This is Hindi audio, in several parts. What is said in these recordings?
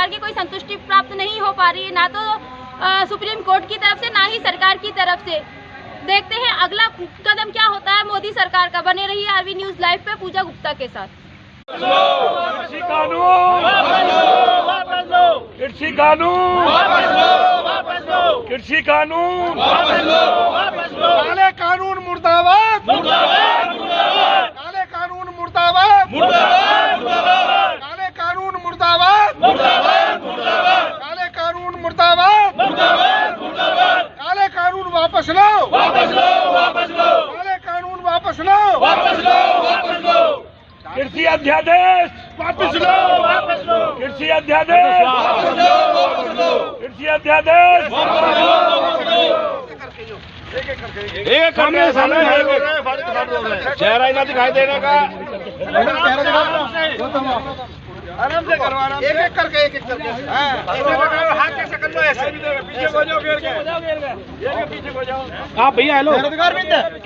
प्रकार की कोई संतुष्टि प्राप्त नहीं हो पा रही है, ना तो सुप्रीम कोर्ट की तरफ से ना ही सरकार की तरफ से। देखते हैं अगला कदम क्या होता है मोदी सरकार का। बने रहिए आरवी न्यूज लाइव पे पूजा गुप्ता के साथ। कृषि कानून वापस लो, कृषि कानून वापस लो, वापस लो, कृषि कानून वापस लो, वापस लो, काले कानून मुर्दाबाद, मुर्दाबाद, मुर्दाबाद, काले कानून मुर्दाबाद, मुर्दाबाद, मुर्दाबाद, काले कानून मुर्दाबाद, मुर्दाबाद, मुर्दाबाद, काले कानून मुर्दाबाद, मुर्दाबाद, मुर्दाबाद, काले कानून वापस लो, वापस लो, वापस लो, काले कानून वापस लो, वापस लो, वापस लो, कृषि अध्यादेश वापस लो, वापस लो, कृषि अध्यादेश वापस लो, वापस लो, कृषि अध्यादेश वापस लो, वापस लो। एक सामने चेहरा ही ना दिखाई देने का, आराम से करो, आराम से एक एक करके हाथ कैसे कर लो, ऐसे पीछे हो जाओ, घेर के पीछे हो जाओ आप भैया। हेलो,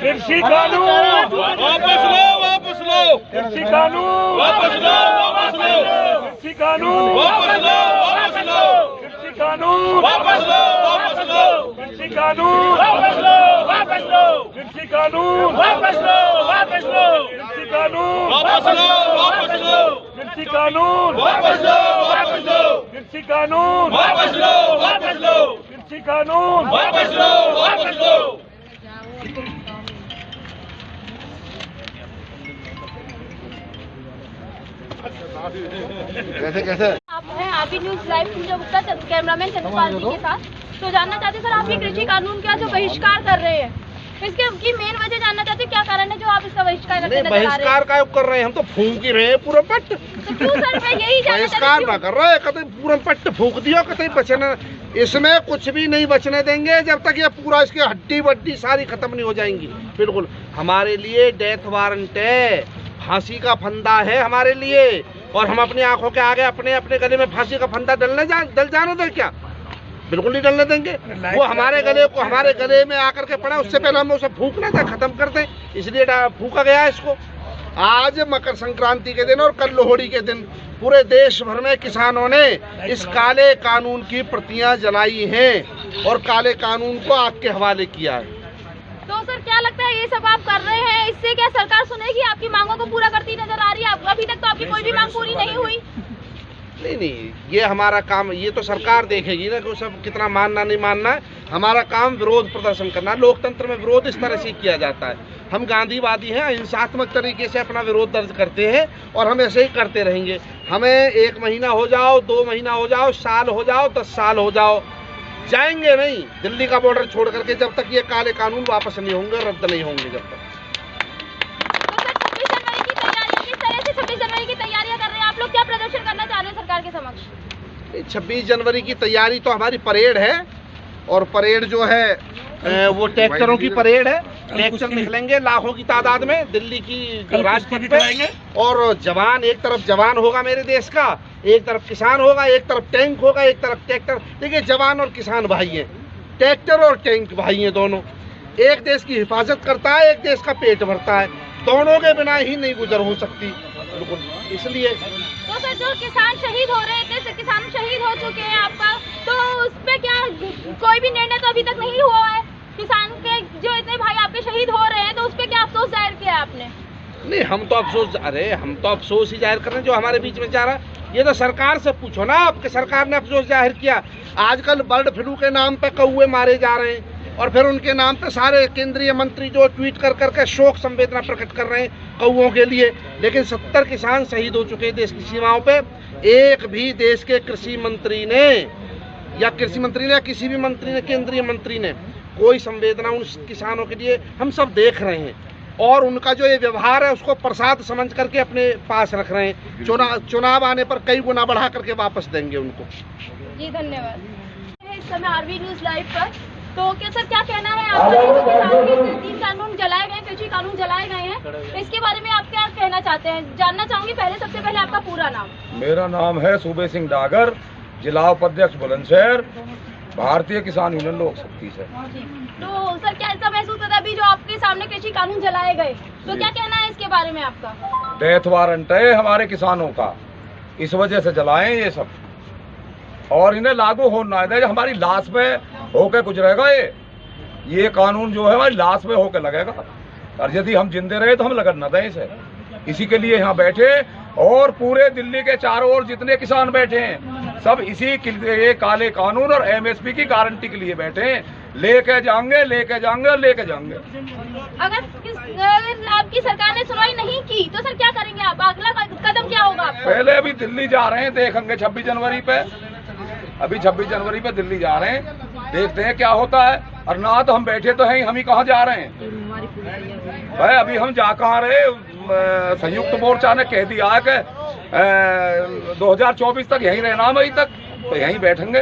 कृषि कानून वापस लो, वापस लो, कृषि कानून वापस लो, वापस लो, कृषि कानून वापस लो, वापस लो, कृषि कानून वापस लो, वापस लो, कृषि कानून वापस लो, वापस लो, कृषि कानून वापस लो, वापस लो, कृषि कानून वापस लो, वापस लो, कृषि कानून वापस लो, वापस लो, कृषि कानून वापस लो, वापस लो, कृषि कानून वापस लो, वापस लो। कैसे कैसे आप हैं आरवी न्यूज लाइव पूजा गुप्ता कैमरामैन चंद्रपाल जी के साथ। तो जानना चाहते सर, आप ये कृषि कानून का जो बहिष्कार कर रहे हैं, इसके की मेन वजह जानना चाहते हैं, क्या कारण है जो आप इसका बहिष्कार करते नजर आ रहे हैं? बहिष्कार का कर रहे हैं, हम तो फूंक ही रहे हैं पूरा पट्ट। तो क्यों सर, मैं यही जानना बहिष्कार ना कर रहे हैं, कतई पूरा पट्ट फूंक दियो, कतई बचना इसमें कुछ भी नहीं बचने देंगे जब तक ये पूरा इसकी हड्डी वड्डी सारी खत्म नहीं हो जाएंगी। बिल्कुल हमारे लिए डेथ वारंट है, फांसी का फंदा है हमारे लिए, और हम अपनी आंखों के आगे अपने अपने गले में फांसी का फंदा डल जाने दें क्या? बिल्कुल नहीं डलने देंगे। वो हमारे गले में आकर के पड़ा, उससे पहले हम उसे फूकना था, खत्म कर दें, इसलिए फूका गया इसको। आज मकर संक्रांति के दिन और कल लोहड़ी के दिन पूरे देश भर में किसानों ने इस काले कानून की प्रतियां जलाई हैं और काले कानून को आग के हवाले किया है। तो सर क्या लगता है ये सब आप कर रहे हैं, इससे क्या सरकार सुनेगी? आपकी मांगों को पूरा करती नजर आ रही है? अभी तक तो आपकी कोई भी मांग पूरी नहीं हुई। नहीं, ये हमारा काम, ये तो सरकार देखेगी ना कि सब कितना मानना नहीं मानना है। हमारा काम विरोध प्रदर्शन करना। लोकतंत्र में विरोध इस तरह से किया जाता है। हम गांधीवादी हैं, हिंसात्मक तरीके से अपना विरोध दर्ज करते हैं और हम ऐसे ही करते रहेंगे। हमें 1 महीना हो जाओ, 2 महीना हो जाओ, साल हो जाओ, 10 साल हो जाओ, जाएंगे नहीं दिल्ली का बॉर्डर छोड़ करके जब तक ये काले कानून वापस नहीं होंगे, रद्द नहीं होंगे जब तक। तो 26 जनवरी की तैयारियां कर रहे हैं आप लोग, क्या प्रदर्शन करना चाह रहे हैं सरकार के समक्ष? 26 जनवरी की तैयारी तो हमारी परेड है, और परेड जो है वो ट्रैक्टरों की परेड है। ट्रैक्टर निकलेंगे लाखों की तादाद में दिल्ली की राजपथ पे, और जवान, एक तरफ जवान होगा मेरे देश का, एक तरफ किसान होगा, एक तरफ टैंक होगा, एक तरफ ट्रैक्टर। देखिए, जवान और किसान भाई हैं, ट्रैक्टर और टैंक भाई हैं दोनों। एक देश की हिफाजत करता है, एक देश का पेट भरता है, दोनों के बिना ही नहीं गुजर हो सकती। बिल्कुल, इसलिए तो सर जो किसान शहीद हो रहे थे, किसान शहीद हो चुके हैं आपका, तो उस पे क्या कोई भी निर्णय तो अभी तक नहीं हुआ है? किसान के जो इतने भाई आपके शहीद हो रहे हैं, तो उस पे क्या अफसोस जाहिर किया है आपने? नहीं, हम तो अफसोस ही जाहिर कर रहे हैं जो हमारे बीच में जा रहा है। ये तो सरकार से पूछो ना, आपके सरकार ने अफसोस जाहिर किया। आजकल बर्ड फ्लू के नाम पे कौवे मारे जा रहे हैं, और फिर उनके नाम पे सारे केंद्रीय मंत्री जो ट्वीट कर करके शोक संवेदना प्रकट कर रहे हैं कौवों के लिए। लेकिन 70 किसान शहीद हो चुके हैं देश की सीमाओं पे। एक भी देश के कृषि मंत्री ने या किसी भी मंत्री ने, केंद्रीय मंत्री ने कोई संवेदना उन किसानों के लिए, हम सब देख रहे हैं। और उनका जो ये व्यवहार है उसको प्रसाद समझ करके अपने पास रख रहे हैं। चुनाव आने पर कई गुना बढ़ा करके वापस देंगे उनको। जी धन्यवाद। इस समय आरवी न्यूज लाइव पर, तो क्या सर क्या कहना है आपका? जो किसान के 3 कानून जलाए गए, कृषि कानून जलाए गए हैं, इसके बारे में आप क्या कहना चाहते हैं? जानना चाहूंगी सबसे पहले आपका पूरा नाम। मेरा नाम है सूबे सिंह डागर, जिला उपाध्यक्ष बुलंदशहर, भारतीय किसान यूनियन लोक शक्ति से। तो सर क्या ऐसा महसूस होता है अभी जो आपके सामने कृषि कानून जलाए गए, तो क्या कहना है इसके बारे में आपका? डेथ वारंट है हमारे किसानों का, इस वजह से जलाएं ये सब। और इन्हें लागू होना है। हमारी लाश पे होके गुजरेगा ये कानून जो है हमारी लाश पे होके लगेगा, और यदि हम जिंदे रहे तो हम लगन न दें इसे। इसी के लिए यहाँ बैठे, और पूरे दिल्ली के चारों ओर जितने किसान बैठे हैं सब इसी ये काले कानून और MSP की गारंटी के लिए बैठे हैं। लेके जाएंगे, लेके जाएंगे और लेके जाएंगे। अगर आपकी सरकार ने सुनवाई नहीं की तो सर क्या करेंगे आप? अगला कदम क्या होगा आपका? पहले अभी दिल्ली जा रहे हैं, देखेंगे 26 जनवरी पे। अभी 26 जनवरी पे दिल्ली जा रहे हैं, देखते हैं क्या होता है। और ना तो हम बैठे तो हैं, हम ही कहाँ जा रहे हैं भाई? अभी हम जा कहाँ रहे? संयुक्त मोर्चा ने कह दिया है कि 2024 तक यहीं रहना, मई तक तो यहीं बैठेंगे।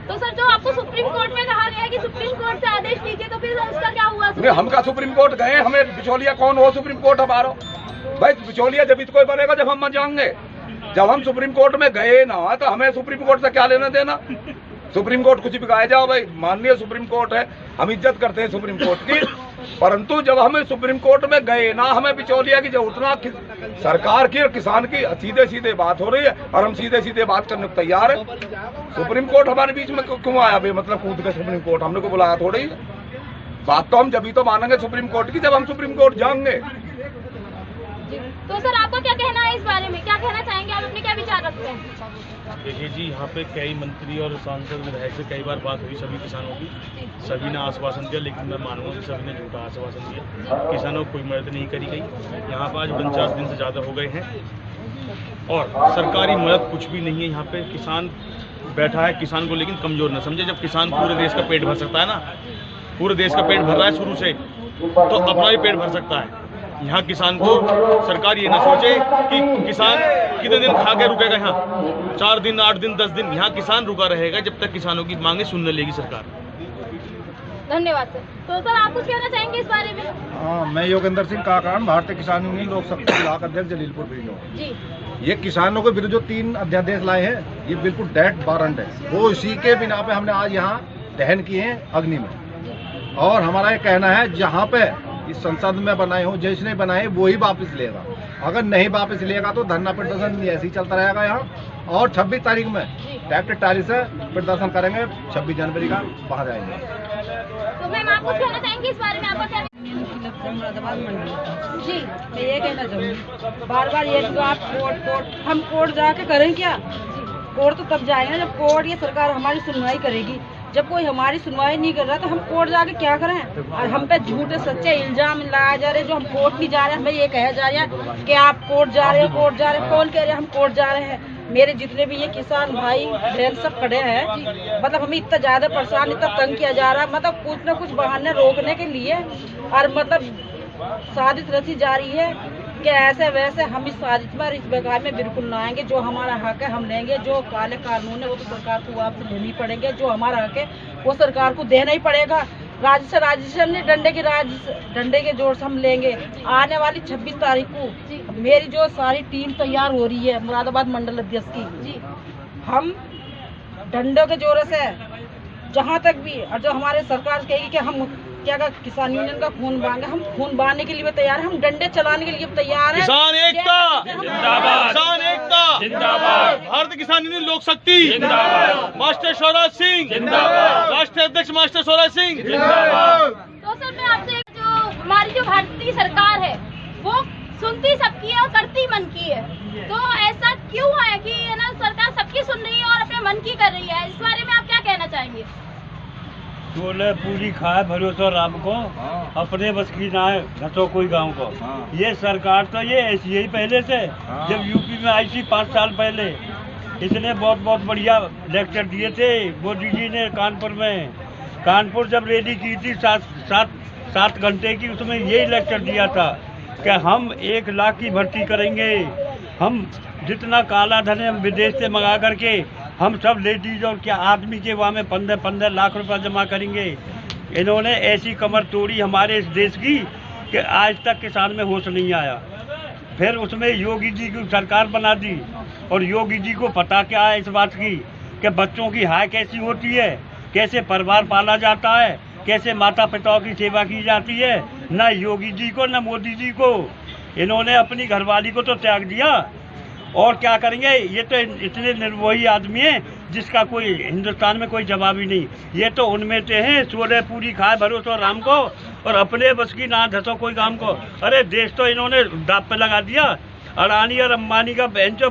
तो सर जो आपको सुप्रीम कोर्ट में कहा गया है कि सुप्रीम कोर्ट से आदेश लीजिए, तो फिर उसका क्या हुआ? हम का सुप्रीम कोर्ट गए? हमें बिचौलिया कौन हो सुप्रीम कोर्ट हमारा? भाई बिचौलिया जब कोई बनेगा जब हम जाएंगे। जब हम सुप्रीम कोर्ट में गए ना तो हमें सुप्रीम कोर्ट से क्या लेना देना? सुप्रीम कोर्ट कुछ भी गाए जाओ भाई, माननीय सुप्रीम कोर्ट है, हम इज्जत करते हैं सुप्रीम कोर्ट की। परंतु जब हमें सुप्रीम कोर्ट में गए ना, हमें बिचौलिया की जरूरत ना। सरकार की और किसान की सीधे सीधे बात हो रही है और हम सीधे सीधे बात करने को तैयार है। सुप्रीम कोर्ट हमारे बीच में क्यों आया भाई? मतलब कूद के सुप्रीम कोर्ट हमने को बुलाया थोड़ी है। बात तो हम जब ही तो मानेंगे सुप्रीम कोर्ट की जब हम सुप्रीम कोर्ट जाएंगे। तो सर आपका क्या कहना है इस बारे में? क्या कहना चाहेंगे आप? अपने क्या विचार रखते हैं? देखिए जी, यहाँ पे कई मंत्री और सांसद विधायक से कई बार बात हुई सभी किसानों की, सभी ने आश्वासन दिया, लेकिन मैं मानूंगा कि सभी ने झूठा आश्वासन दिया। किसानों को कोई मदद नहीं करी गई। यहाँ पर आज 49 दिन से ज़्यादा हो गए हैं और सरकारी मदद कुछ भी नहीं है। यहाँ पे किसान बैठा है, किसान को लेकिन कमज़ोर न समझे। जब किसान पूरे देश का पेट भर सकता है ना, पूरे देश का पेट भर रहा है शुरू से, तो अपना भी पेट भर सकता है। यहाँ किसान को सरकार ये ना सोचे कि किसान कितने दिन खा के रुकेगा। यहाँ 4 दिन, 8 दिन, 10 दिन यहाँ किसान रुका रहेगा जब तक किसानों की मांगे सुन लेगी सरकार। धन्यवाद सर। तो सर आप कुछ कहना चाहेंगे इस बारे में? हाँ, मैं योगेंद्र सिंह काकान, भारतीय किसान यूनियन लोक शक्ति ब्लॉक अध्यक्ष जलीलपुर बीनो जी। ये किसानों के विरुद्ध जो 3 अध्यादेश लाए हैं, ये बिल्कुल डेड वारंट है। वो इसी के बिना पे हमने आज यहाँ दहन किए हैं अग्नि में। और हमारा ये कहना है, जहाँ पे इस संसद में बनाए हो, जिसने बनाए वही वापस लेगा। अगर नहीं वापस लेगा तो धरना प्रदर्शन ऐसे ही चलता रहेगा यहाँ। और 26 तारीख में ट्रैक्टर टाली से प्रदर्शन करेंगे, 26 जनवरी का बाहर जाएंगे। तो मैम आप कुछ कहना चाहेंगे इस बारे में? आपका क्या? मुरादाबाद मंडी जी। मैं ये कहना चाहूँगी, बार बार ये तो आप कोर्ट हम कोर्ट जाके करें क्या? कोर्ट तो तब जाएंगे जब कोर्ट ये सरकार हमारी सुनवाई करेगी। जब कोई हमारी सुनवाई नहीं कर रहा तो हम कोर्ट जाके क्या करें? और हम पे झूठे सच्चे इल्जाम लगाए जा रहे हैं, जो हम कोर्ट नहीं जा रहे हैं। हमें ये कहा जा रहा है कि आप कोर्ट जा रहे हो, कोर्ट जा रहे हैं। कौन कह रहे हैं हम कोर्ट जा रहे हैं? मेरे जितने भी ये किसान भाई बहन सब खड़े हैं। मतलब हमें इतना ज्यादा परेशान, इतना तंग किया जा रहा है, मतलब कुछ न कुछ बहाने रोकने के लिए। और मतलब साजिश रची जा रही है कि ऐसे वैसे हम इस साजिश पर, इस बेकार में बिल्कुल ना आएंगे। जो हमारा हक है हम लेंगे। जो काले कानून है वो तो सरकार को आपसे लेनी पड़ेंगे। जो हमारा हक है वो सरकार को देना ही पड़ेगा। राजस्थान ने डंडे के जोर से हम लेंगे। आने वाली 26 तारीख को मेरी जो सारी टीम तैयार हो रही है मुरादाबाद मंडल अध्यक्ष की, हम डंडों के जोर से जहाँ तक भी, और जो हमारे सरकार कहेगी कि हम क्या किसान यूनियन का खून मांगे, हम खून बहाने के लिए तैयार हैं। हम डंडे चलाने के लिए तैयार हैं। किसान एकता जिंदाबाद, किसान एकता जिंदाबाद, भारतीय किसान यूनियन लोक शक्ति जिंदाबाद, मास्टर स्वराज सिंह जिंदाबाद, राष्ट्रीय अध्यक्ष मास्टर स्वराज सिंह जिंदाबाद। तो सर मैं आपसे, जो हमारी जो भारतीय सरकार है वो सुनती सबकी है और करती मन की है, तो ऐसा क्यों है कि है ना सरकार सबकी सुन रही है और अपने मन की कर रही है? इस बारे में आप क्या कहना चाहेंगे? बोले पूरी खाए भरोसा राम को, अपने बस की ना है घटो कोई गांव को। ये सरकार तो ये ऐसी ही पहले से, जब यूपी में आई थी 5 साल पहले, इसने बहुत बहुत बढ़िया लेक्चर दिए थे मोदी जी ने कानपुर में। कानपुर जब रैली की थी 7 घंटे की, उसमें यही लेक्चर दिया था कि हम 1 लाख की भर्ती करेंगे। हम जितना काला धन है हम विदेश से मंगा करके हम सब लेडीज और क्या आदमी के वहाँ में 15 लाख रुपया जमा करेंगे। इन्होंने ऐसी कमर तोड़ी हमारे इस देश की कि आज तक किसान में होश नहीं आया। फिर उसमें योगी जी की सरकार बना दी, और योगी जी को पता क्या है इस बात की कि बच्चों की हाय कैसी होती है, कैसे परिवार पाला जाता है, कैसे माता पिता की सेवा की जाती है। न योगी जी को न मोदी जी को, इन्होंने अपनी घरवाली को तो त्याग दिया। और क्या करेंगे? ये तो इतने निर्मोही आदमी हैं जिसका कोई हिंदुस्तान में कोई जवाब ही नहीं। ये तो उनमें से हैं, सोलह पूरी खाए भरोसा राम को और अपने बस की ना धसो कोई काम को। अरे देश तो इन्होंने दाप पे लगा दिया। अडानी और अंबानी का बहन जो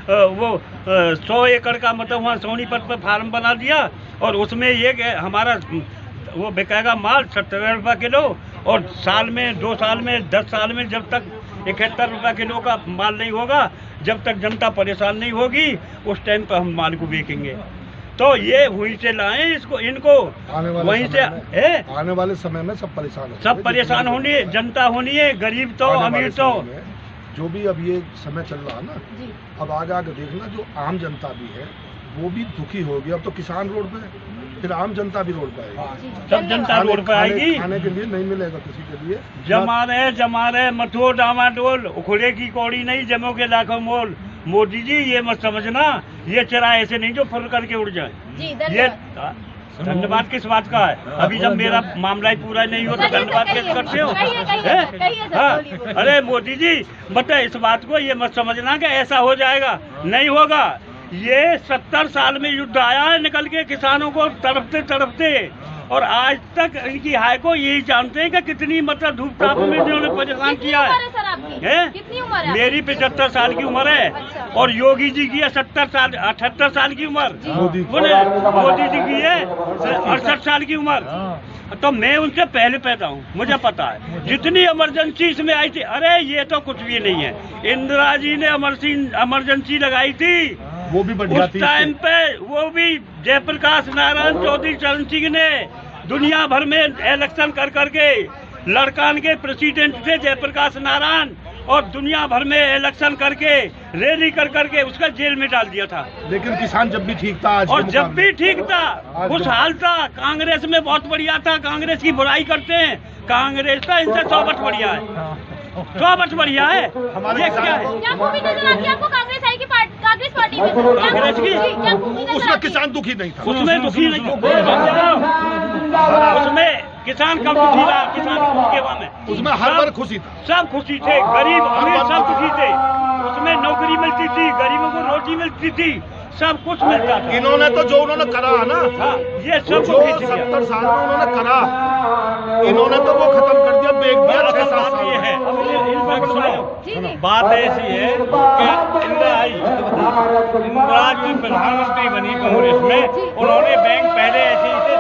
वो 100 एकड़ का मतलब वहाँ सोनीपत पर फार्म बना दिया और उसमें ये हमारा वो बिकेगा माल 70 रुपये किलो और साल में 2 साल में 10 साल में जब तक 71 रुपये किलो का माल नहीं होगा, जब तक जनता परेशान नहीं होगी उस टाइम पर हम माल को बेचेंगे। तो ये वहीं से लाएं इसको, इनको वहीं से आने वाले समय में सब परेशान होंगे, सब परेशान होनी है, जनता होनी है, गरीब तो अमीर तो। जो भी अब ये समय चल रहा है ना, अब आगे देखना जो आम जनता भी है वो भी दुखी होगी। अब तो किसान रोड पे, फिर आम जनता भी रोड पे आएगी, सब जनता रोड पे आएगी। खाने के लिए नहीं मिलेगा किसी के लिए। जमा रहे मथो डामाडोल, उखड़े की कौड़ी नहीं जमो के लाखों मोल। मोदी जी ये मत समझना ये चरा ऐसे नहीं जो फुर करके उड़ जाए। ये धन्यवाद किस बात का है? अभी जब मेरा मामला ही पूरा नहीं हो तो धन्यवाद कैसे करते हो? हाँ? अरे मोदी जी बता इस बात को ये मत समझना कि ऐसा हो जाएगा, नहीं होगा। ये 70 साल में युद्ध आया है निकल के किसानों को तड़पते और आज तक इनकी हाय को यही जानते हैं कि कितनी मतलब धूप ताप में इन्होंने परेशान किया है। कितनी उम्र है? मेरी 75 साल की उम्र है। अच्छा। और योगी जी की है 78 साल की उम्र, मोदी जी की है 68 साल की उम्र। तो मैं उनसे पहले पैदा हूँ, मुझे पता है जितनी इमरजेंसी इसमें आई थी। अरे ये तो कुछ भी नहीं है, इंदिरा जी ने इमरजेंसी लगाई थी वो भी बढ़िया उस टाइम पे, वो भी जयप्रकाश नारायण चौधरी चरण सिंह ने दुनिया भर में इलेक्शन कर करके लड़कान के प्रेसिडेंट थे जयप्रकाश नारायण, और दुनिया भर में इलेक्शन करके रैली कर करके उसका जेल में डाल दिया था। लेकिन किसान जब भी ठीक था आज और जब भी ठीक था खुशहाल था। कांग्रेस में बहुत बढ़िया था, कांग्रेस की बुराई करते हैं, कांग्रेस का इनसे 100 वर्ष बढ़िया है, 100 वर्ष बढ़िया है। ये क्या है? क्या खूबी नजर आती है आपको कांग्रेस आई की कांग्रेस पार्टी में? कांग्रेस की क्या खूबी नजर उसमें आती है? किसान दुखी नहीं था, उसमें दुखी नहीं, उसमें किसान कब दुखी रहा? किसान के वहाँ में उसमें हर बार खुशी था, सब खुशी थे, गरीब अमीर सब खुशी थे। उसमें नौकरी मिलती थी, गरीबों को रोटी मिलती थी, सब कुछ मिलता था। इन्होंने तो जो उन्होंने करा है ना, हाँ, ये सब जो 70 साल में उन्होंने करा, इन्होंने तो वो खत्म कर दिया, बेच दिया 6-7 साल ये है। बात ऐसी है कि इंदिरा जो प्रधानमंत्री बनी कांग्रेस में, उन्होंने बैंक पहले ऐसे ही थे,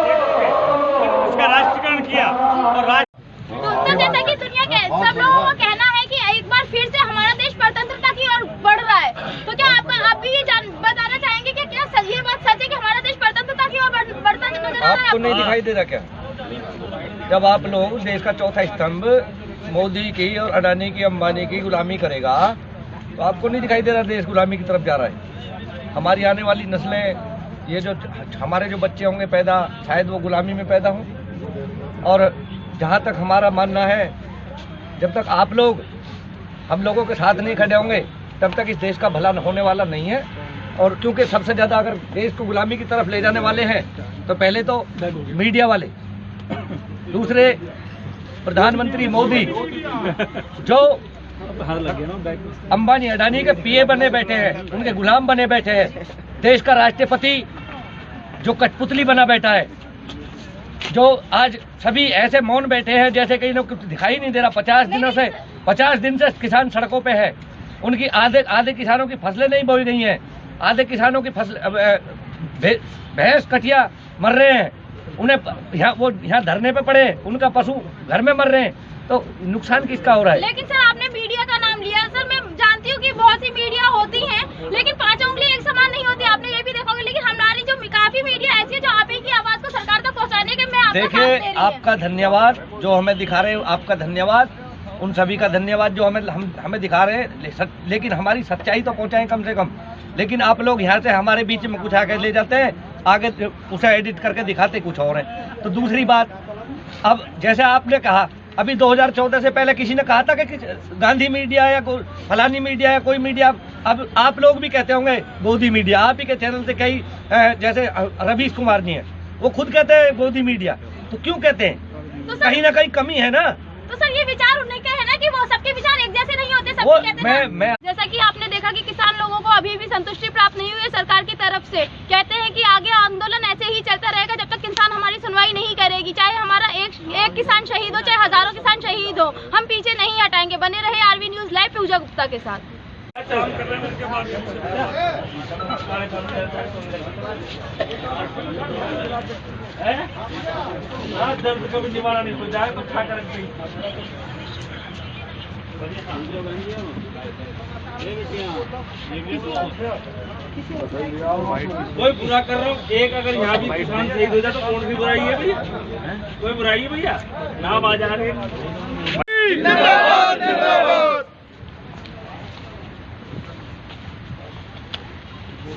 उसका राष्ट्रीयकरण किया और तो जैसा कि दुनिया के सब लोगों का कहना है कि एक बार फिर से हमारा देश स्वतंत्रता की ओर बढ़ रहा है, तो क्या आप भी ये बताना चाहेंगे कि क्या ये बात सच है कि हमारा देश स्वतंत्रता की ओर बढ़ता नजर आ रहा है? आपको नहीं दिखाई दे रहा क्या? जब आप लोग देश का चौथा स्तंभ मोदी की और अडानी की अंबानी की गुलामी करेगा तो आपको नहीं दिखाई दे रहा देश गुलामी की तरफ जा रहा है? हमारी आने वाली नस्लें, ये जो हमारे जो बच्चे होंगे पैदा, शायद वो गुलामी में पैदा हों। और जहाँ तक हमारा मानना है, जब तक आप लोग हम लोगों के साथ नहीं खड़े होंगे तब तक इस देश का भला होने वाला नहीं है। और क्योंकि सबसे ज़्यादा अगर देश को गुलामी की तरफ ले जाने वाले हैं तो पहले तो मीडिया वाले, दूसरे प्रधानमंत्री मोदी जो अंबानी अडानी के पीए बने बैठे हैं, उनके गुलाम बने बैठे हैं, देश का राष्ट्रपति जो कठपुतली बना बैठा है, जो आज सभी ऐसे मौन बैठे हैं जैसे कहीं लोग दिखाई नहीं दे रहा। 50 दिन से किसान सड़कों पे है, उनकी आधे किसानों की फसलें नहीं बोई गई हैं, आधे किसानों की भैंस कटिया मर रहे हैं, उन्हें यहाँ धरने पे पड़े, उनका पशु घर में मर रहे हैं, तो नुकसान किसका हो रहा है? लेकिन सर आपने मीडिया का नाम लिया। सर मैं जानती हूँ कि बहुत सी मीडिया होती हैं, लेकिन 5 उंगली एक समान नहीं होती, आपने ये भी देखा होगा। लेकिन हमारी जो काफी मीडिया ऐसी है जो आप ही की आवाज को सरकार तक पहुँचाने के में आपका साथ दे रही है। देखिए, आपका धन्यवाद जो हमें दिखा रहे हो, आपका धन्यवाद, उन सभी का धन्यवाद जो हमें दिखा रहे हैं, लेकिन हमारी सच्चाई तो पहुँचाएं कम से कम। लेकिन आप लोग यहाँ से हमारे बीच में कुछ आके ले जाते हैं, आगे उसे एडिट करके दिखाते कुछ और है। तो दूसरी बात, अब जैसे आपने कहा, अभी 2014 से पहले किसी ने कहा था कि गांधी मीडिया या फलानी मीडिया या कोई मीडिया, अब आप लोग भी कहते होंगे गोदी मीडिया, आप ही के चैनल से कई जैसे रवीश कुमार जी हैं, वो खुद कहते हैं गोदी मीडिया, तो क्यों कहते हैं? तो कहीं ना कहीं कमी है ना। तो सर ये विचार उन्हें क्या है ना कि वो सबके विचार एक जैसे नहीं होते, सबके कहते हैं ना। जैसा कि आपने देखा कि किसान लोगों को अभी भी संतुष्टि प्राप्त नहीं हुई है सरकार की तरफ से। कहते हैं कि आगे आंदोलन ऐसे ही चलता रहेगा जब तक किसान हमारी सुनवाई नहीं करेगी। चाहे हमारा एक किसान शहीद हो, चाहे हजारों किसान शहीद हो, हम पीछे नहीं हटाएंगे। बने रहे आरवी न्यूज लाइव पूजा गुप्ता के साथ। दर्द का भी निवारण नहीं हो जाए तो क्या करेंगे। कोई बुरा कर रहा हूँ, एक अगर यहाँ भी किसान शहीद हो जाए तो कौन सी बुराई है भैया? कोई बुराई है भैया? नाम आ जा रहे हैं।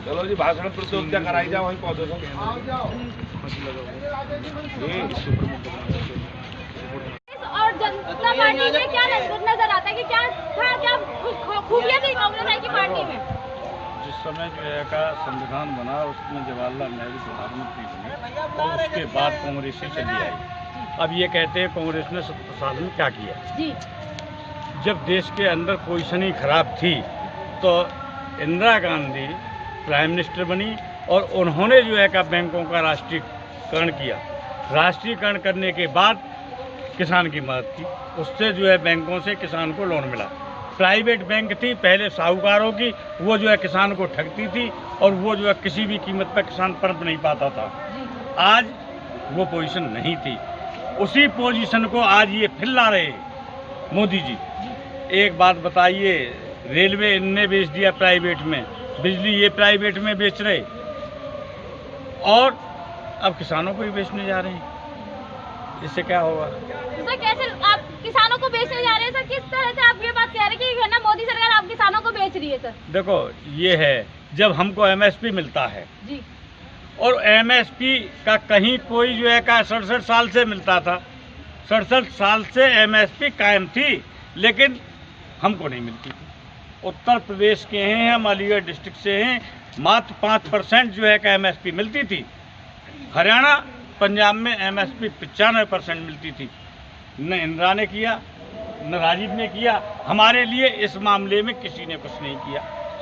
चलो जी, भाषण प्रतियोगिता कराई जाए वहीं पौधों से। और जनता पार्टी में क्या नजर आता है कि क्या खूबियां थी कांग्रेस की पार्टी में? जिस समय जो है का संविधान बना उसमें जवाहरलाल नेहरू प्रधानमंत्री बने और उसके बाद कांग्रेस ही चली आई। अब ये कहते हैं कांग्रेस ने 70 साल में क्या किया जी? जब देश के अंदर पोजीशन ही खराब थी तो इंदिरा गांधी प्राइम मिनिस्टर बनी और उन्होंने जो है का बैंकों का राष्ट्रीयकरण किया। राष्ट्रीयकरण करने के बाद किसान की मदद की, उससे जो है बैंकों से किसान को लोन मिला। प्राइवेट बैंक थी पहले साहूकारों की, वो जो है किसान को ठगती थी और वो जो है किसी भी कीमत पर किसान पनप नहीं पाता था। आज वो पोजीशन नहीं थी, उसी पोजीशन को आज ये फिर ला रहे मोदी जी। एक बात बताइए, रेलवे इनने बेच दिया प्राइवेट में, बिजली ये प्राइवेट में बेच रहे और अब किसानों को ही बेचने जा रहे हैं। इससे क्या होगा? तो सर कैसे आप किसानों को बेचने जा रहे हैं? सर किस तरह से आप ये बात कह रहे हैं कि है ना मोदी सरकार आप किसानों को बेच रही है? सर देखो, ये है जब हमको एमएसपी मिलता है जी, और एमएसपी का कहीं कोई जो है का 67 साल से मिलता था, 67 साल से एमएसपी कायम थी, लेकिन हमको नहीं मिलती थी। उत्तर प्रदेश के हैं हम, अलीगढ़ डिस्ट्रिक्ट से हैं, मात्र 5% जो है का एमएसपी मिलती थी। हरियाणा पंजाब में एमएसपी 95% मिलती थी। न इंदिरा ने किया, न राजीव ने किया। हमारे लिए इस मामले में किसी ने कुछ नहीं किया,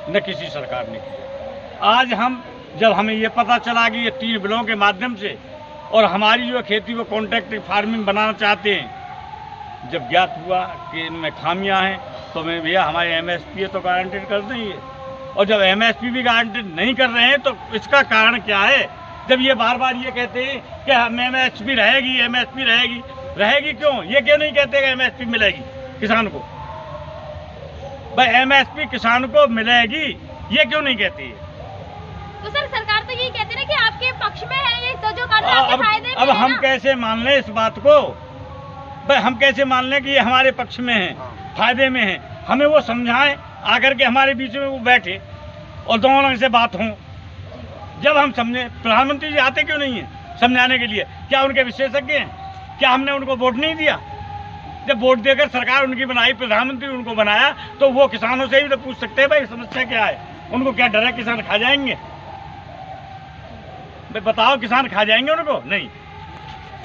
न किसी सरकार ने किया। आज हम जब हमें ये पता चला कि ये 3 बिलों के माध्यम से और हमारी जो खेती को कॉन्ट्रैक्ट फार्मिंग बनाना चाहते हैं, जब ज्ञात हुआ कि इनमें खामियां हैं तो मैं भैया हमारे एमएसपी तो गारंटेड कर देंगे। और जब एमएसपी भी गारंटेड नहीं कर रहे हैं तो इसका कारण क्या है? जब ये बार बार ये कहते हैं कि हम एमएसपी रहेगी, एमएसपी रहेगी, रहेगी क्यों? ये क्यों नहीं कहते कि एमएसपी मिलेगी किसान को? भाई एमएसपी किसान को मिलेगी, ये क्यों नहीं कहती है? तो सर सरकार तो यही कहती है कि आपके पक्ष में है ये तो जो कानून आपके फायदे में अब है हम ना? कैसे मान लें इस बात को? भाई हम कैसे मान लें कि ये हमारे पक्ष में है, फायदे में है? हमें वो समझाएं, आकर के हमारे बीच में वो बैठे और दोनों रंग से बात हों। जब हम समझे, प्रधानमंत्री जी आते क्यों नहीं है समझाने के लिए? क्या उनके विशेषज्ञ हैं? क्या हमने उनको वोट नहीं दिया? जब वोट देकर सरकार उनकी बनाई, प्रधानमंत्री उनको बनाया, तो वो किसानों से भी तो पूछ सकते हैं भाई समस्या क्या है। उनको क्या डर है किसान खा जाएंगे? भाई बताओ, किसान खा जाएंगे उनको? नहीं।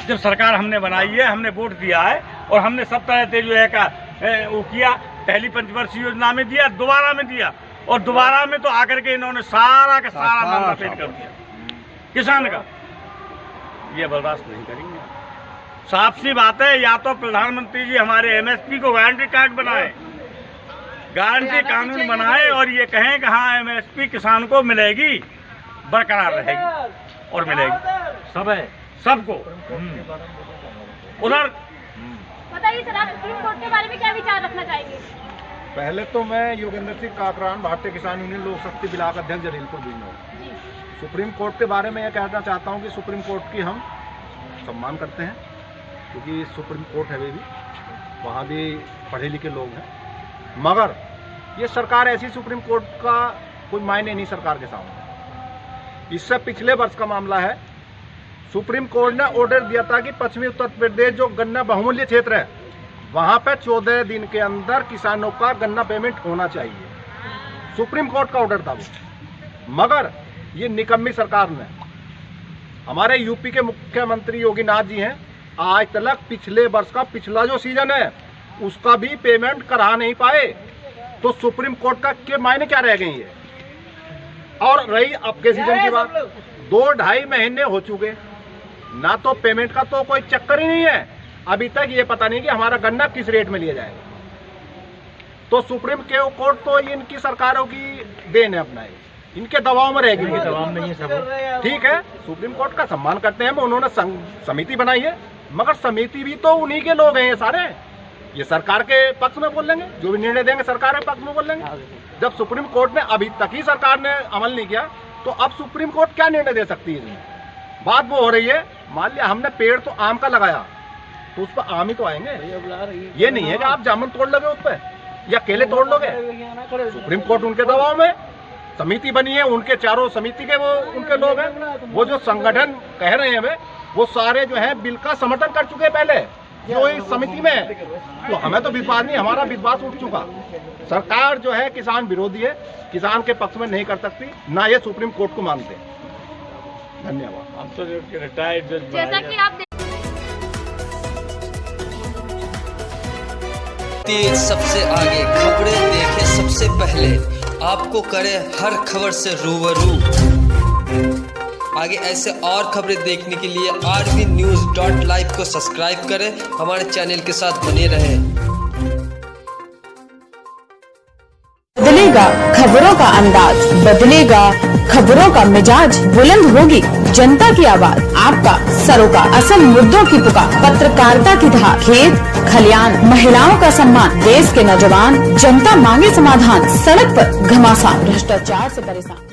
जब सरकार हमने बनाई है, हमने वोट दिया है और हमने सब तरह से जो है का वो किया। पहली पंचवर्षीय योजना में दिया, दोबारा में दिया, और दोबारा में तो आकर के इन्होंने सारा का सारा मामला पेश कर दिया किसान का। ये बर्दाश्त नहीं करेंगे। साफ सी बात है, या तो प्रधानमंत्री जी हमारे एमएसपी को गारंटी कार्ड बनाए, गारंटी कानून बनाए और ये कहें कि हाँ एमएसपी किसान को मिलेगी, बरकरार रहेगी और मिलेगी सब है सबको। उधर बताइए सर, आप सुप्रीम कोर्ट के बारे में क्या विचार रखना चाहेंगे? पहले तो मैं योगेंद्र सिंह काकरान, भारतीय किसान यूनियन लोक शक्ति ब्लॉक अध्यक्ष जलीलपुर बिजनौर। सुप्रीम कोर्ट के बारे में यह कहना चाहता हूं कि सुप्रीम कोर्ट की हम सम्मान करते हैं, क्योंकि सुप्रीम कोर्ट है भी, वहाँ भी पढ़े लिखे लोग हैं। मगर ये सरकार ऐसी, सुप्रीम कोर्ट का कोई मायने नहीं सरकार के सामने। इससे पिछले वर्ष का मामला है, सुप्रीम कोर्ट ने ऑर्डर दिया था कि पश्चिमी उत्तर प्रदेश जो गन्ना बहुमूल्य क्षेत्र है, वहां पे 14 दिन के अंदर किसानों का गन्ना पेमेंट होना चाहिए। सुप्रीम कोर्ट का ऑर्डर था वो। मगर ये निकम्मी सरकार ने, हमारे यूपी के मुख्यमंत्री योगी नाथ जी हैं, आज तक पिछले वर्ष का पिछला जो सीजन है उसका भी पेमेंट करा नहीं पाए। तो सुप्रीम कोर्ट का के मायने क्या रह गई है। और रही अब के सीजन की बात, 2-2.5 महीने हो चुके, ना तो पेमेंट का तो कोई चक्कर ही नहीं है। अभी तक ये पता नहीं कि हमारा गन्ना किस रेट में लिया जाएगा। तो सुप्रीम कोर्ट तो इनकी सरकारों की देन है, अपना इनके दबाव में रहेगी। ठीक है, सुप्रीम कोर्ट का सम्मान करते हैं, उन्होंने समिति बनाई है, मगर समिति भी तो उन्हीं के लोग हैं ये सारे। ये सरकार के पक्ष में बोल लेंगे, जो भी निर्णय देंगे सरकार के पक्ष में बोल लेंगे। जब सुप्रीम कोर्ट ने अभी तक ही सरकार ने अमल नहीं किया, तो अब सुप्रीम कोर्ट क्या निर्णय दे सकती है इसमें। बात वो हो रही है, मान लिया हमने पेड़ तो आम का लगाया, तो उस पर आम ही तो आएंगे। ये नहीं है कि आप जामुन तोड़ लोगे उस पर या केले तोड़ लोगे। सुप्रीम कोर्ट उनके दबाव में, समिति बनी है, उनके चारों समिति के वो उनके लोग हैं। वो जो संगठन कह रहे हैं वो सारे जो है बिल का समर्थन कर चुके हैं पहले, जो इस समिति में है। तो हमें तो विश्वास नहीं, हमारा विश्वास उठ चुका। सरकार जो है किसान विरोधी है, किसान के पक्ष में नहीं कर सकती, ना ये सुप्रीम कोर्ट को मानते। धन्यवाद। जैसा कि आप तेज सबसे आगे, खबरें देखे सबसे पहले, आपको करे हर खबर से रूबरू। आगे ऐसे और खबरें देखने के लिए rvnews.live को सब्सक्राइब करें, हमारे चैनल के साथ बने रहें। बदलेगा खबरों का अंदाज, बदलेगा खबरों का मिजाज, बुलंद होगी जनता की आवाज, आपका सरोकार, असल मुद्दों की पुकार, पत्रकारिता की धार, खेत खलियान, महिलाओं का सम्मान, देश के नौजवान, जनता मांगे समाधान, सड़क पर घमासान, भ्रष्टाचार से परेशान।